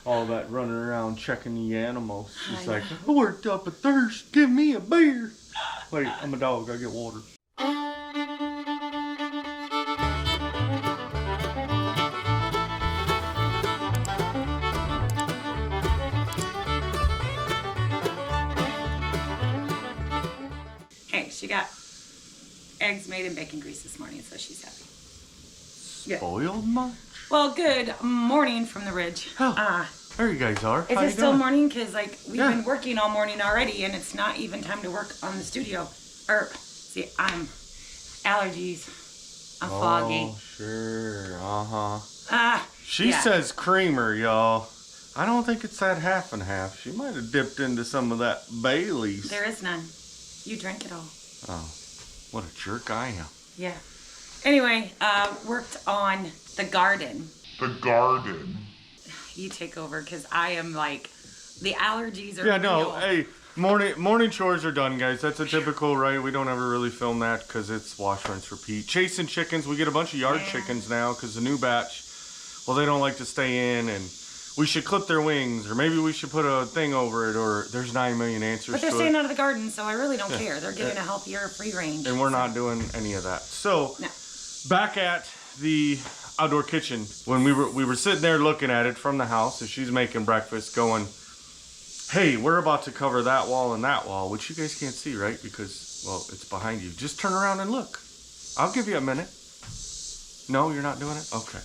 all that running around checking the animals. She's like, I worked up a thirst. Give me a beer. Wait, I'm a dog. I get water. Hey, she got eggs made in bacon grease this morning, so she's happy. Spoiled much? Well, good morning from the ridge. Oh, there you guys are. Is How it you still doing? morning? Because like we've been working all morning already, and it's not even time to work on the studio. See, I'm allergies. I'm foggy. Oh, sure. She Yeah. says creamer, y'all. I don't think it's that half and half. She might have dipped into some of that Bailey's. There is none. You drank it all. Oh, what a jerk I am. Yeah. Anyway, worked on the garden. The garden. You take over, because I am like, the allergies are Yeah, no, real. hey, morning chores are done, guys. That's a typical, right? We don't ever really film that because it's wash, rinse, repeat. Chasing chickens. We get a bunch of yard chickens now because the new batch, well, they don't like to stay in, and we should clip their wings, or maybe we should put a thing over it, or there's 9 million answers But they're to staying it. out of the garden, so I really don't care. They're getting a healthier free range. And we're not doing any of that. So, back at the outdoor kitchen, when we were sitting there looking at it from the house as she's making breakfast, going, hey, we're about to cover that wall and that wall, which you guys can't see, right? Because, well, it's behind you. Just turn around and look. I'll give you a minute. No, you're not doing it? Okay.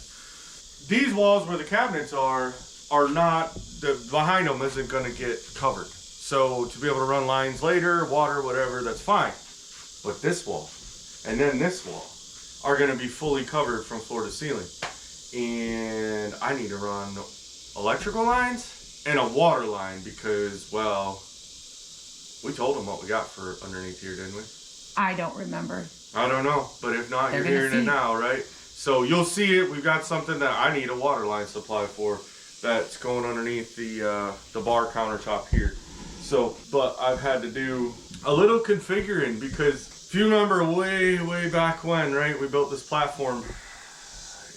These walls where the cabinets are not, behind them isn't going to get covered. So to be able to run lines later, water, whatever, that's fine. But this wall and then this wall are going to be fully covered from floor to ceiling. And I need to run electrical lines and a water line because, well, we told them what we got for underneath here, didn't we? I don't remember. I don't know, but if not, They're you're hearing gonna it see. now, right? So you'll see it. We've got something that I need a water line supply for that's going underneath the bar countertop here. So, but I've had to do a little configuring because if you remember way back when, right, we built this platform.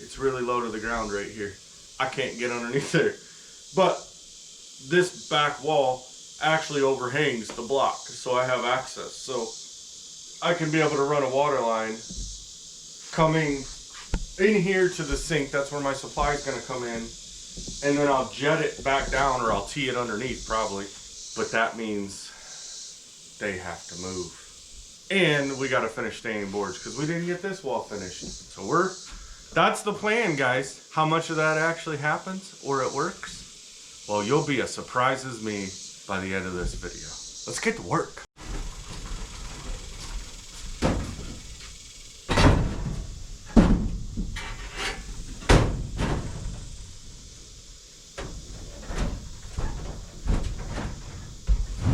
It's really low to the ground right here. I can't get underneath there. But this back wall actually overhangs the block, so I have access. So I can be able to run a water line coming in here to the sink. That's where my supply is going to come in. And then I'll jet it back down, or I'll tee it underneath probably. But that means they have to move. And we got to finish staining boards because we didn't get this wall finished. So that's the plan, guys. How much of that actually happens or it works? Well, you'll be as surprised as me by the end of this video. Let's get to work.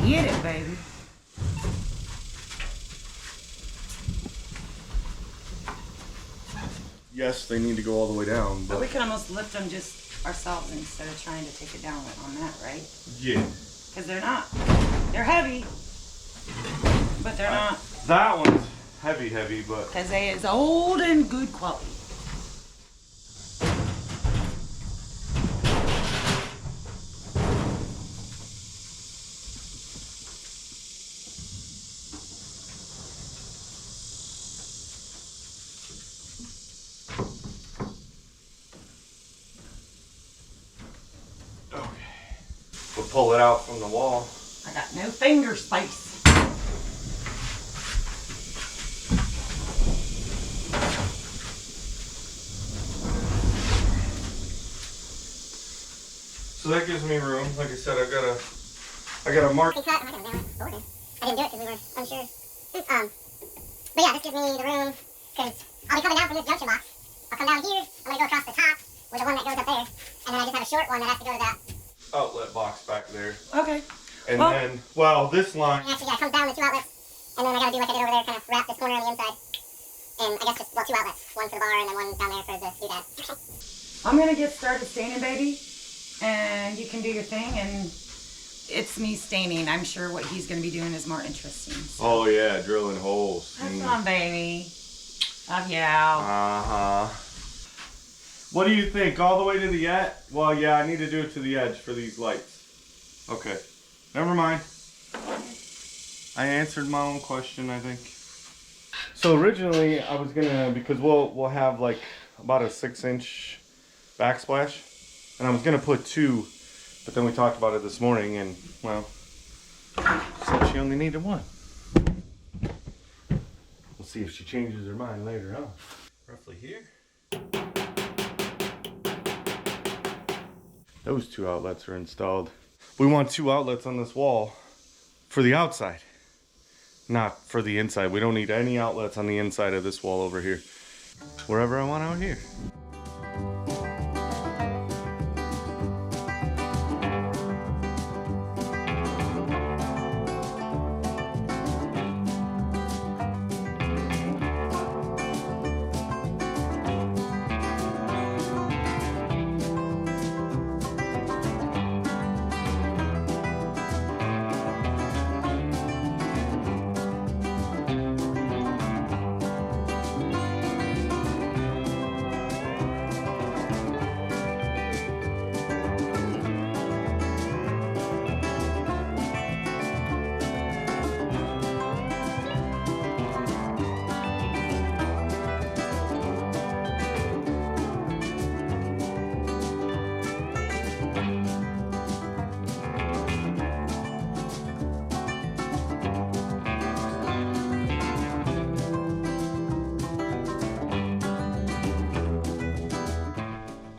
Get it, baby. Yes, they need to go all the way down, But but we can almost lift them just ourselves instead of trying to take it down on that, right? yeah. Because they're not. They're heavy, but they're not. That one's heavy, but Because they is old and good quality. we'll pull it out from the wall. I got no finger space. So that gives me room. Like I said, I got a mark. Cut. I didn't do it because we were unsure. But yeah, this gives me the room because I'll be coming down from this junction box. I'll come down here. I'm gonna go across the top with the one that goes up there, and then I just have a short one that has to go to that outlet box back there. Okay. And Well- then, well, this line. Actually, yeah, it comes down the 2 outlets, and then I gotta do like I did over there, kind of wrap this corner on the inside. And I guess just, well, 2 outlets. One for the bar and then one down there for the doodad. I'm going to get started staining, baby. And you can do your thing. And it's me staining. I'm sure what he's going to be doing is more interesting. So. Oh yeah, drilling holes. Have fun, baby. Love you. What do you think? All the way to the edge? Well, yeah, I need to do it to the edge for these lights. Okay. Never mind. I answered my own question, I think. So originally I was gonna, because we'll have like about a 6-inch backsplash, and I was gonna put 2, but then we talked about it this morning, and well, said she only needed 1. We'll see if she changes her mind later on. Roughly here. Those 2 outlets are installed. We want 2 outlets on this wall for the outside, not for the inside. We don't need any outlets on the inside of this wall over here. Wherever I want out here.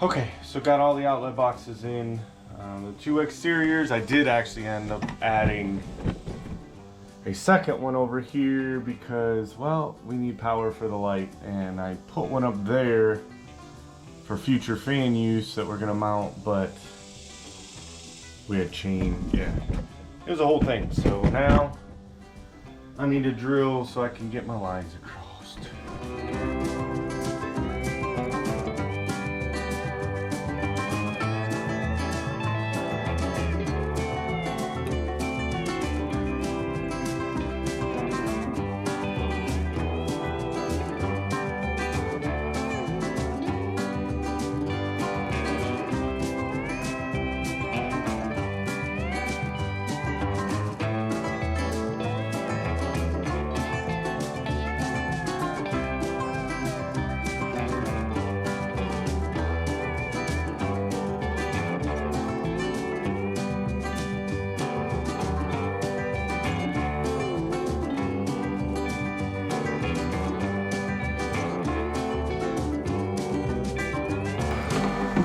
Okay, so got all the outlet boxes in. The 2 exteriors, I did actually end up adding a second one over here because, well, we need power for the light, and I put one up there for future fan use that we're gonna mount, but we had chain, yeah. It was a whole thing, so now I need to drill so I can get my lines across.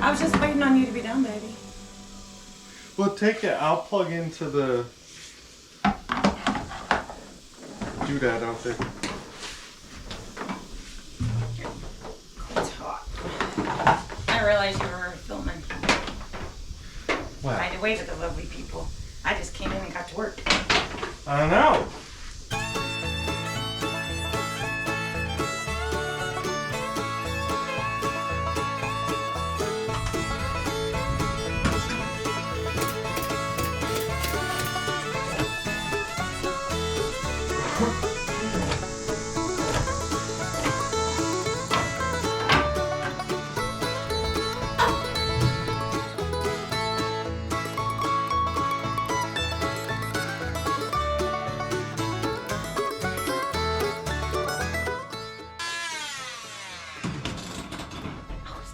I was just waiting on you to be done, baby. Well, take it. I'll plug into the doodad out there. It's hot. I realized you were filming. What? I had to wave at the lovely people. I just came in and got to work. I know.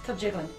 Still jiggling.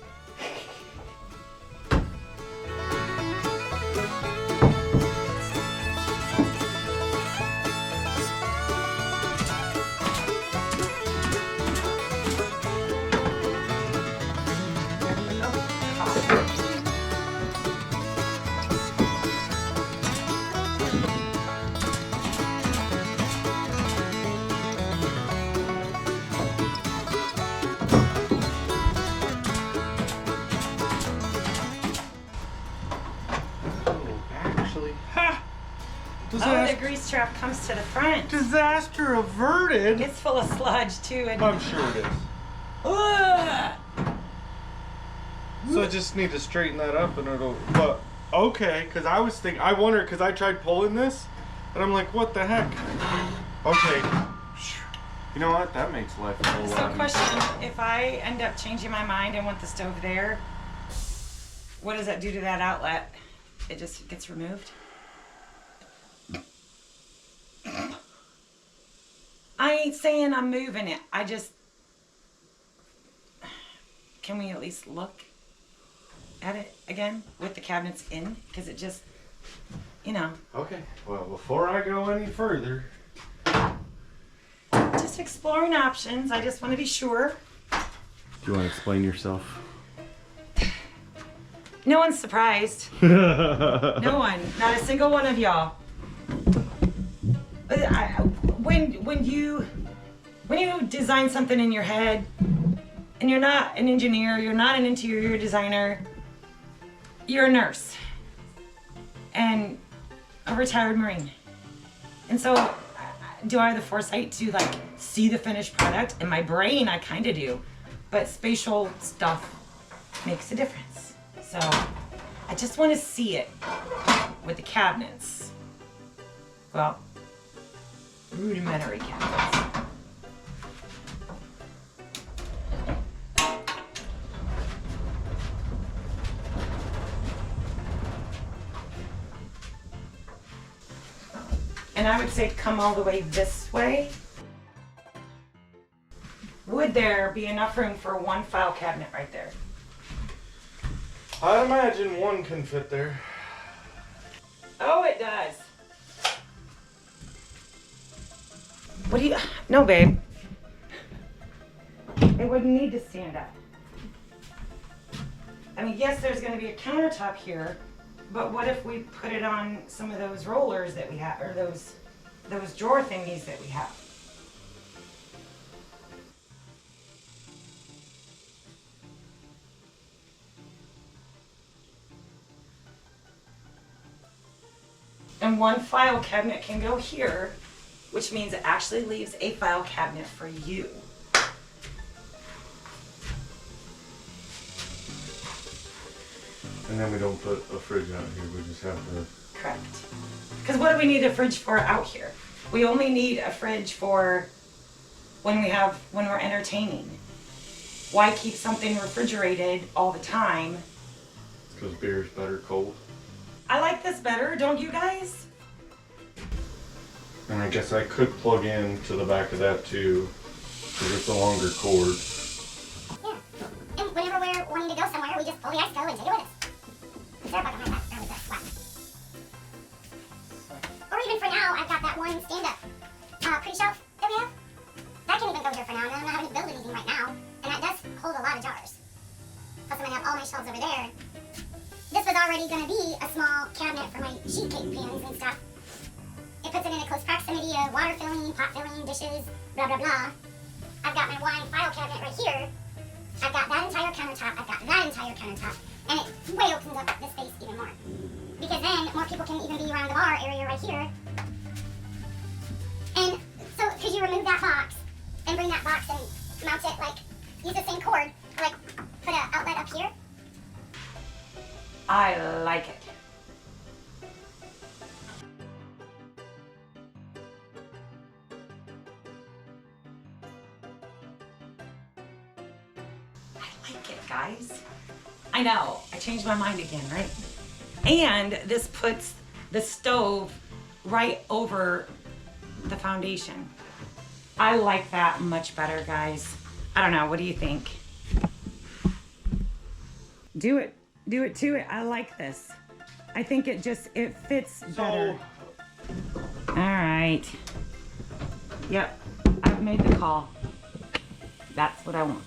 Oh, the grease trap comes to the front. Disaster averted. It's full of sludge too. And I'm sure it is. Ugh. So I just need to straighten that up and it'll, but okay, because I was thinking, I wondered, because I tried pulling this and I'm like, what the heck? Okay. You know what? That makes life a whole So lot question, easier. if I end up changing my mind and want the stove there, what does that do to that outlet? It just gets removed? I ain't saying I'm moving it. I just... Can we at least look at it again with the cabinets in? Because it just, you know. Okay. Well, before I go any further, Just exploring options. I just want to be sure. do you want to explain yourself? No one's surprised. No one. Not a single one of y'all. When you design something in your head, and you're not an engineer, you're not an interior designer, you're a nurse and a retired Marine. And so do I have the foresight to like see the finished product? In my brain, I kind of do, but spatial stuff makes a difference. So I just want to see it with the cabinets. Well, rudimentary cabinets. And I would say come all the way this way. Would there be enough room for one file cabinet right there? I imagine one can fit there. Oh, it does. What do you... No, babe. It wouldn't need to stand up. I mean, yes, there's going to be a countertop here, but what if we put it on some of those rollers that we have, or those drawer thingies that we have? And one file cabinet can go here, which means it actually leaves a file cabinet for you. And then we don't put a fridge out here. We just have to. Correct. Because what do we need a fridge for out here? We only need a fridge for when we're entertaining. Why keep something refrigerated all the time? Because beer's better cold. I like this better, don't you guys? And I guess I could plug in to the back of that too, because it's a longer cord. Yeah. And whenever we're wanting to go somewhere, we just pull the ice stove and take it with us. Is there a bucket behind that? That was a flat. Or even for now, I've got that one stand-up pre-shelf that we have. That can even go here for now, and I'm not having to build anything right now. And that does hold a lot of jars. Plus I'm gonna have all my shelves over there. This was already gonna be a small cabinet for my sheet cake pans and stuff. It puts it in a close proximity of water filling, pot filling, dishes, blah, blah, blah. I've got my wine file cabinet right here. I've got that entire countertop. I've got that entire countertop. And it way opens up the space even more. Because then more people can even be around the bar area right here. And so could you remove that box and bring that box and mount it, like, use the same cord, like put an outlet up here? I like it. I like it, guys. I know, I changed my mind again, right? And this puts the stove right over the foundation. I like that much better, guys. I don't know, what do you think? Do it to it. I like this. I think it fits better. All right. Yep, I've made the call. That's what I want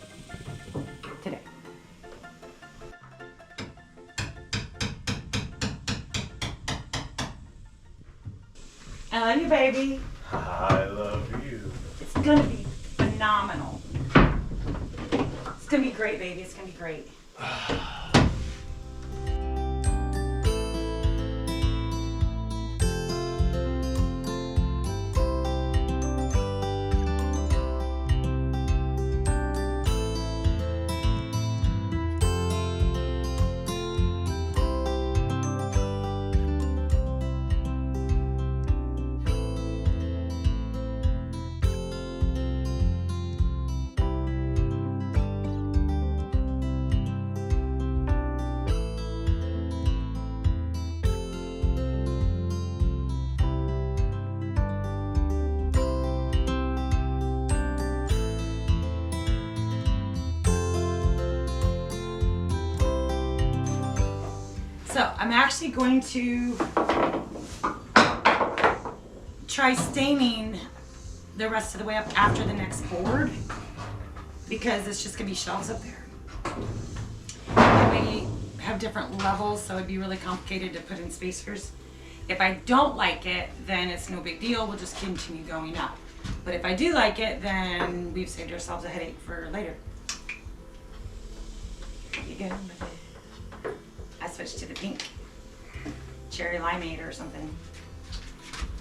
today. I love you, baby. I love you. It's gonna be phenomenal. It's gonna be great, baby. It's gonna be great. So I'm actually going to try staining the rest of the way up after the next board, because it's just gonna be shelves up there. And we have different levels, so it'd be really complicated to put in spacers. If I don't like it, then it's no big deal. We'll just continue going up. But if I do like it, then we've saved ourselves a headache for later. You go with it. I switched to the pink cherry limeade or something.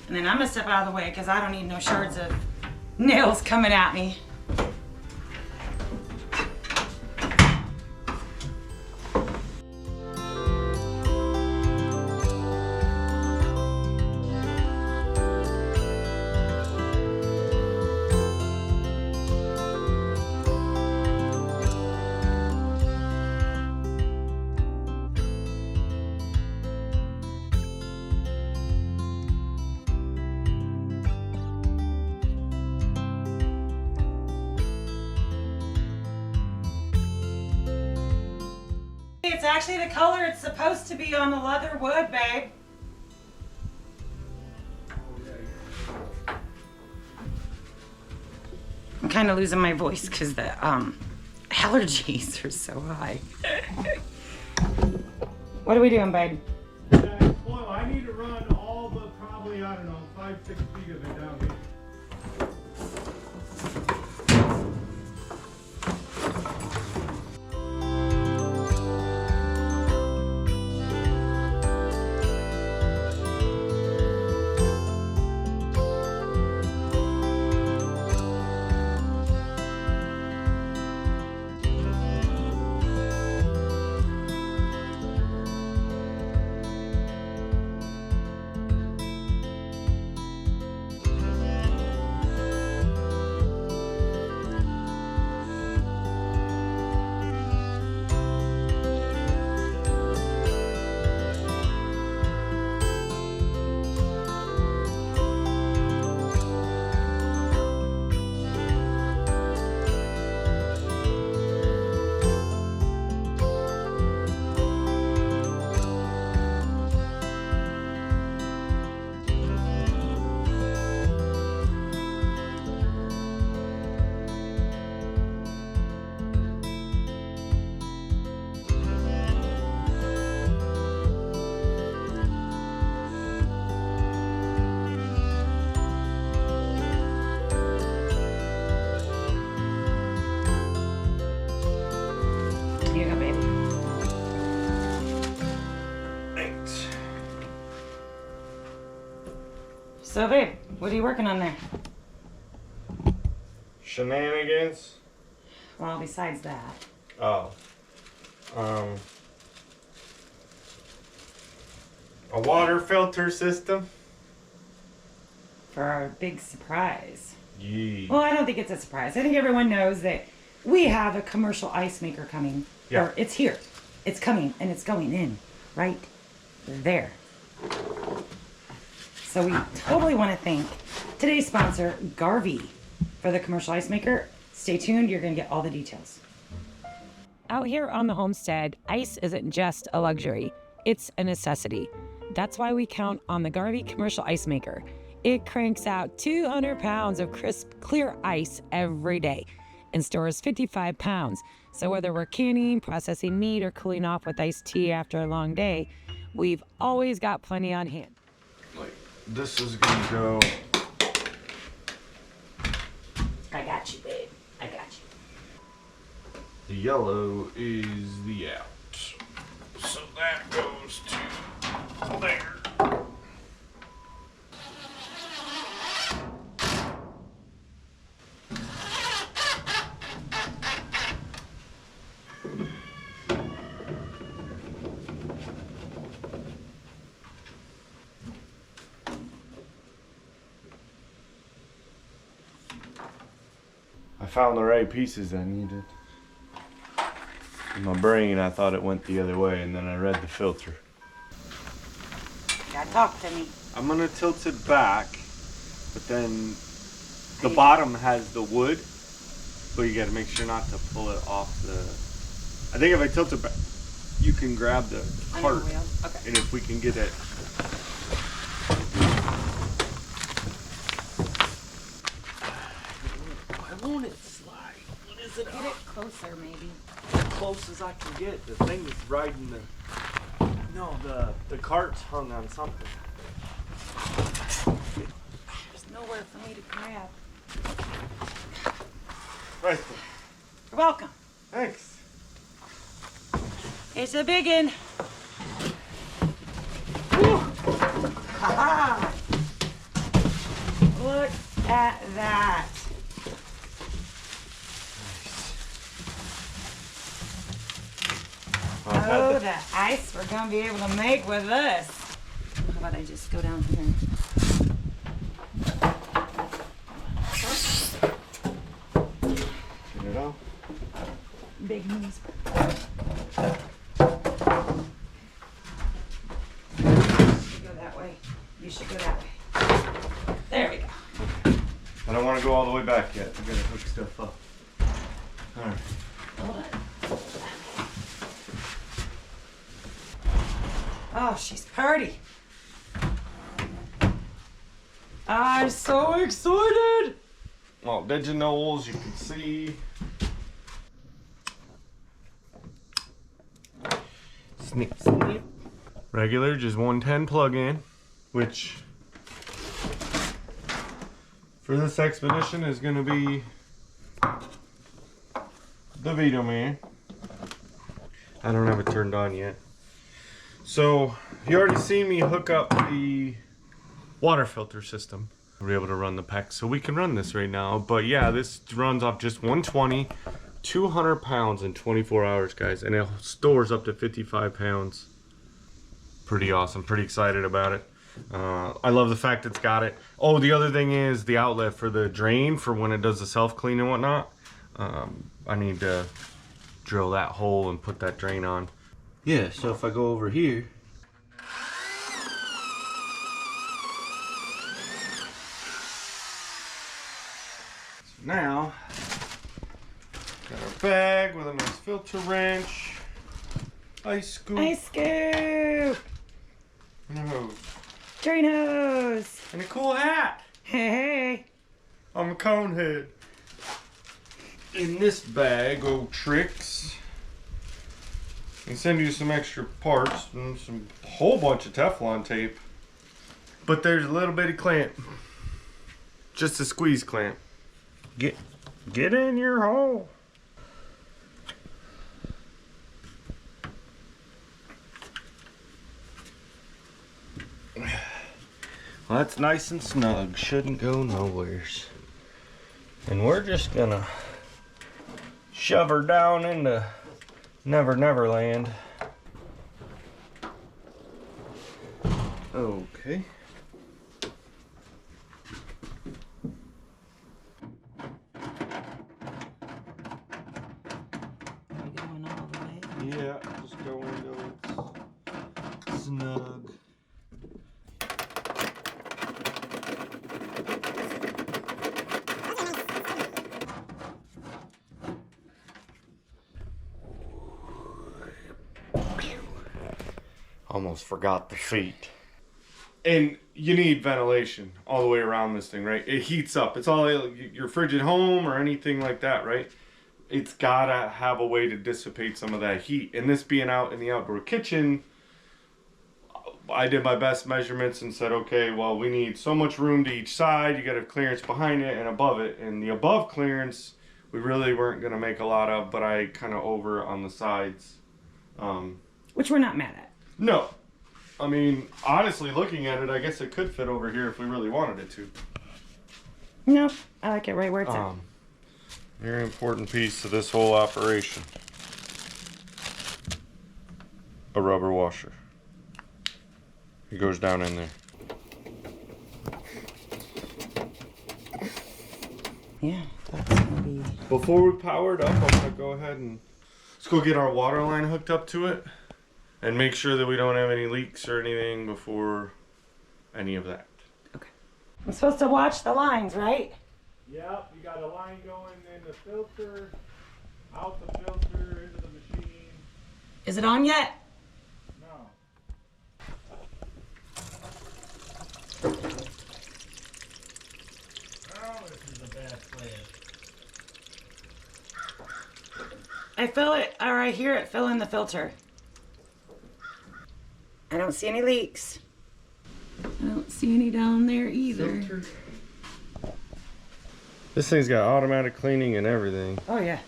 And then I'm gonna step out of the way because I don't need no shards of nails coming at me. It's actually the color it's supposed to be on the leather wood, babe. I'm kind of losing my voice because the allergies are so high. What are we doing, babe? Well, I need to run all but probably, I don't know, 5-6 feet of it down here. Here you go, baby. Thanks. So, babe, what are you working on there? Shenanigans? Well, besides that. Oh. A water filter system? For our big surprise. Yee. Well, I don't think it's a surprise. I think everyone knows that we have a commercial ice maker coming. Yeah. Or it's here. It's coming and it's going in right there. So we totally want to thank today's sponsor, Garvee, for the commercial ice maker. Stay tuned. You're going to get all the details. Out here on the homestead, ice isn't just a luxury. It's a necessity. That's why we count on the Garvee Commercial Ice Maker. It cranks out 200 pounds of crisp, clear ice every day and stores 55 pounds. So whether we're canning, processing meat, or cooling off with iced tea after a long day, we've always got plenty on hand. Like, this is gonna go. I got you, babe. I got you. The yellow is the out. So that goes to there. I found the right pieces I needed. In my brain, I thought it went the other way, and then I read the filter. Gotta talk to me. I'm gonna tilt it back, but then the bottom has the wood, but you gotta make sure not to pull it off the... I think if I tilt it back... you can grab the cart, Okay. and if we can get it. Why won't it slide? What is it? Get it closer, maybe. As close as I can get. The thing is riding the. No, the cart's hung on something. There's nowhere for me to grab. Right there. You're welcome. Thanks. It's a biggin. Ha-ha! Look at that. Oh, the ice we're gonna be able to make with this. How about I just go down here? Get it off. Big knees. Go that way. You should go that way. There we go. I don't want to go all the way back yet. We gotta hook stuff up. All right. Hold on. Oh, she's party. I'm so excited. Well, diginoles, you can see. Snip, snip. Regular, just 110 plug-in, which for this expedition is going to be the Vito Man. I don't have it turned on yet. So, you already seen me hook up the water filter system. We're able to run the PEX, so we can run this right now. But yeah, this runs off just 120, 200 pounds in 24 hours, guys. And it stores up to 55 pounds. Pretty awesome, pretty excited about it. I love the fact it's got it. Oh, the other thing is the outlet for the drain for when it does the self-clean and whatnot. I need to drill that hole and put that drain on. Yeah, so if I go over here, now got our bag with a nice filter wrench, ice scoop, Ice scoop. and a hose, Drain hose. and a cool hat. Hey. I'm a cone head. In this bag, old tricks. And send you some extra parts and some whole bunch of Teflon tape. But there's a little bitty clamp. Just a squeeze clamp. Get in your hole. Well, that's nice and snug. Shouldn't go nowheres. And we're just gonna shove her down into Never Never Land. Okay. Are we going all the way? Yeah, just go into it. Snug. Almost forgot the feet. And you need ventilation all the way around this thing, right? It heats up. It's all your fridge at home or anything like that, right? It's gotta have a way to dissipate some of that heat. And this being out in the outdoor kitchen, I did my best measurements and said, okay, well, we need so much room to each side. You got to have clearance behind it and above it. And the above clearance, we really weren't gonna make a lot of, but I kind of over on the sides. Which we're not mad at. No. I mean, honestly, looking at it, I guess it could fit over here if we really wanted it to. No, I like it right where it's at. Very important piece of this whole operation. A rubber washer. It goes down in there. Yeah, that's gonna be. Before we power it up, I'm gonna go ahead and let's go get our water line hooked up to it. And make sure that we don't have any leaks or anything before any of that. Okay. I'm supposed to watch the lines, right? Yep, you got a line going in the filter, out the filter, into the machine. Is it on yet? No. Oh, this is a bad plan. I feel it, or I hear it fill in the filter. I don't see any leaks. I don't see any down there either. This thing's got automatic cleaning and everything. Oh yeah.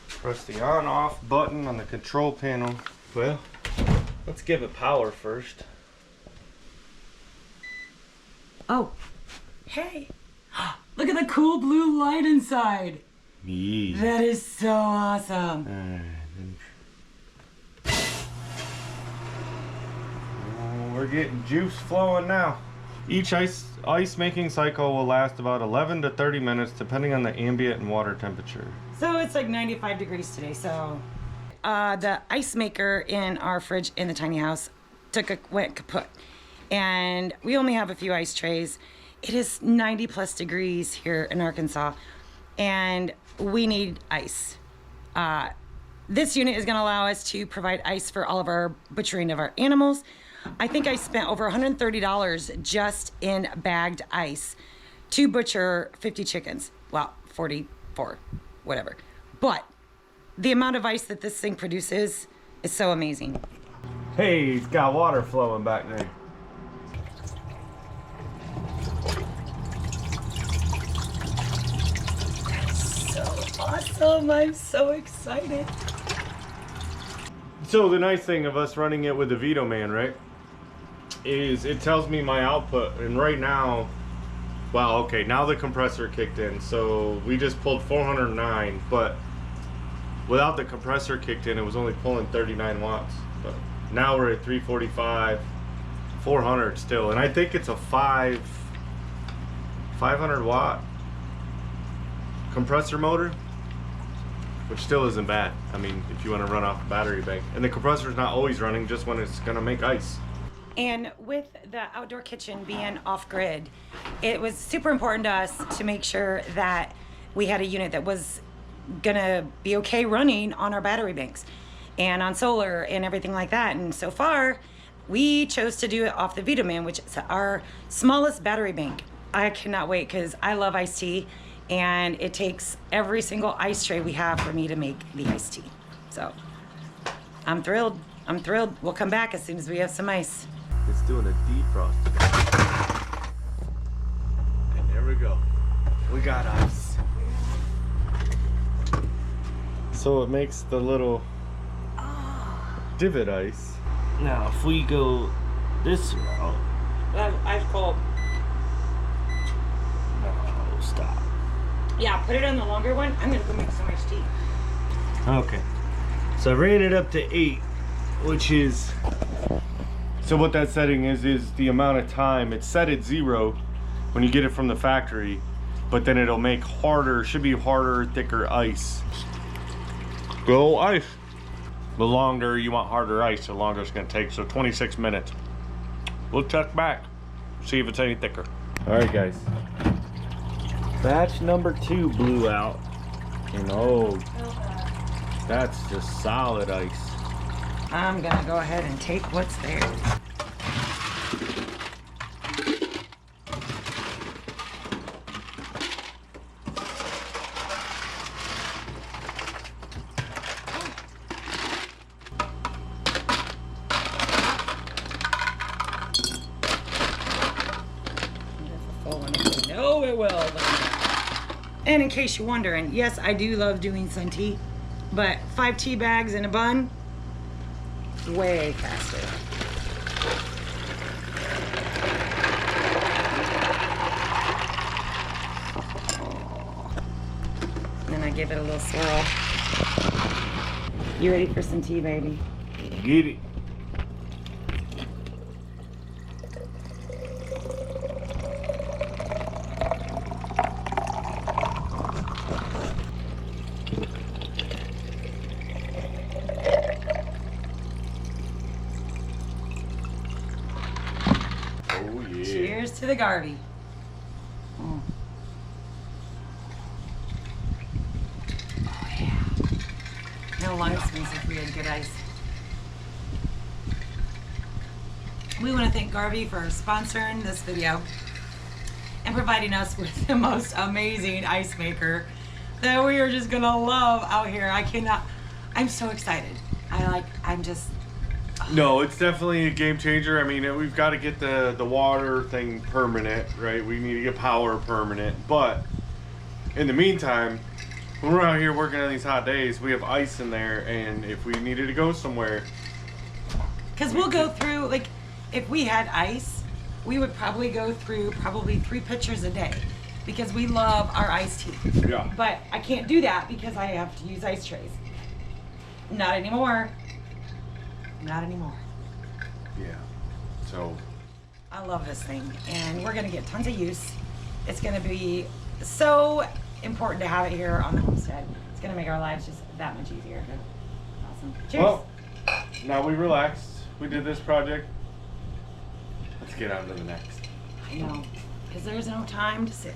Press the on off button on the control panel. Well, let's give it power first. Oh, hey. Look at the cool blue light inside. Yeah. That is so awesome. We're getting juice flowing now. Each ice making cycle will last about 11 to 30 minutes depending on the ambient and water temperature. So it's like 95 degrees today, so. The ice maker in our fridge in the tiny house went kaput. And we only have a few ice trays. It is 90 plus degrees here in Arkansas, and we need ice. This unit is gonna allow us to provide ice for all of our butchering of our animals. I think I spent over $130 just in bagged ice to butcher 50 chickens. Well, 44, whatever. But the amount of ice that this thing produces is so amazing. Hey, it's got water flowing back there. So awesome, I'm so excited. So the nice thing of us running it with the Vito Man, right, is it tells me my output, and right now, well, okay, now the compressor kicked in, so we just pulled 409, but without the compressor kicked in, it was only pulling 39 watts. But now we're at 345, 400 still, and I think it's a 500 watt compressor motor, which still isn't bad. I mean, if you want to run off a battery bank. And the compressor's not always running, just when it's gonna make ice. And with the outdoor kitchen being off-grid, it was super important to us to make sure that we had a unit that was gonna be okay running on our battery banks and on solar and everything like that. And so far, we chose to do it off the Vito Man, which is our smallest battery bank. I cannot wait because I love iced tea, and it takes every single ice tray we have for me to make the iced tea. So I'm thrilled. I'm thrilled. We'll come back as soon as we have some ice. It's doing a defrost. And there we go. We got ice. So it makes the little divot ice. Now if we go this route. Ice cold. No, stop. Yeah, put it on the longer one. I'm gonna go make some iced tea. Okay. So I ran it up to 8, which is, so what that setting is the amount of time. It's set at 0 when you get it from the factory, but then it'll make harder, should be harder, thicker ice. Go ice. The longer you want harder ice, the longer it's gonna take. So 26 minutes. We'll check back, see if it's any thicker. All right, guys. Batch number 2 blew out, and oh, that's just solid ice. I'm gonna go ahead and take what's there. No, it will. And in case you're wondering, yes, I do love doing sun tea, but 5 tea bags in a bun, way faster. And then I give it a little swirl. You ready for some tea, baby? Get it. Cheers to the Garvee. Oh yeah. No know lives if we had good ice. We want to thank Garvee for sponsoring this video and providing us with the most amazing ice maker that we are just gonna love out here. I'm so excited. I'm just. No, it's definitely a game changer. I mean, we've got to get the water thing permanent, right? We need to get power permanent. But in the meantime, when we're out here working on these hot days, we have ice in there, and if we needed to go somewhere. Because we'll go through, like, if we had ice, we would probably go through 3 pitchers a day because we love our iced tea. Yeah. But I can't do that because I have to use ice trays. Not anymore. Not anymore. Yeah. So. I love this thing, and we're gonna get tons of use. It's gonna be so important to have it here on the homestead. It's gonna make our lives just that much easier. Awesome. Cheers. Well, now we relaxed. We did this project. Let's get on to the next. I know, because there's no time to sit.